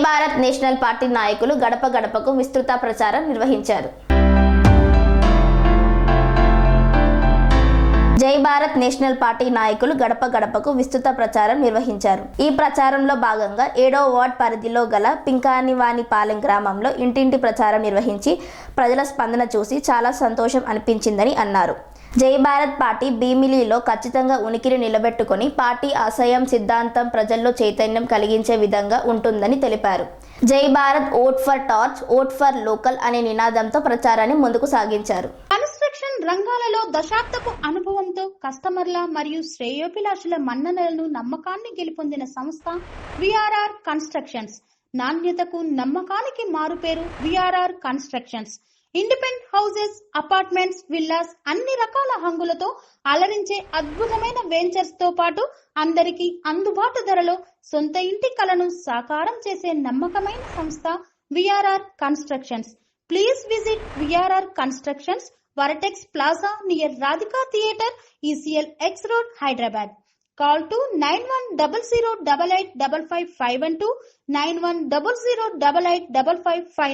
Bharat national party నాయకులు గడప గడపకు విస్తృత ప్రచారం నిర్వహించారు. జై భారత్ నేషనల్ పార్టీ నాయకులు గడప గడపకు విస్తృత ప్రచారం నిర్వహించారు. ఈ ప్రచారంలో భాగంగా 7వ వార్డ్ పరిధిలో గల పింకానివానిపాలెం గ్రామంలో ఇంటింటి ప్రచారం నిర్వహించి ప్రజల స్పందన చూసి చాలా సంతోషం అనిపించిందని అన్నారు. జై భారత్ పార్టీ భీమిలిలో ఖచ్చితంగా ఉనికిని నిలబెట్టుకుని పార్టీ ఆశయం సిద్ధాంతం ప్రజల్లో చైతన్యం కలిగించే విధంగా ఉంటుందని తెలిపారు. జై Bharat vote for torch, vote for local అనే నినాదంతో ప్రచారాన్ని ముందుకు సాగించారు. కన్స్ట్రక్షన్ రంగాలలో దశాబ్దపు అనుభవంతో కస్టమర్ల మరియు శ్రేయోభిలాషుల మన్ననలను నమ్మకాన్ని గెలుపొందిన సంస్థ విఆర్ఆర్ కన్స్ట్రక్షన్స్. నాణ్యతకు నమ్మకానికి మారుపేరు VRR constructions. Independent houses, apartments, villas అన్ని రకాల హంగులతో అలరించే అద్భుతమైన వెంచర్స్ తో పాటు అందరికీ అందుబాటు ధరలో సొంత ఇంటి కలను సాకారం చేసే నమ్మకమైన సంస్థ VRR constructions. Please visit VRR constructions, వరటెక్స్ plaza near Radhika theatre, ECL X Road, Hyderabad. Call to 910088555512, 9100885555.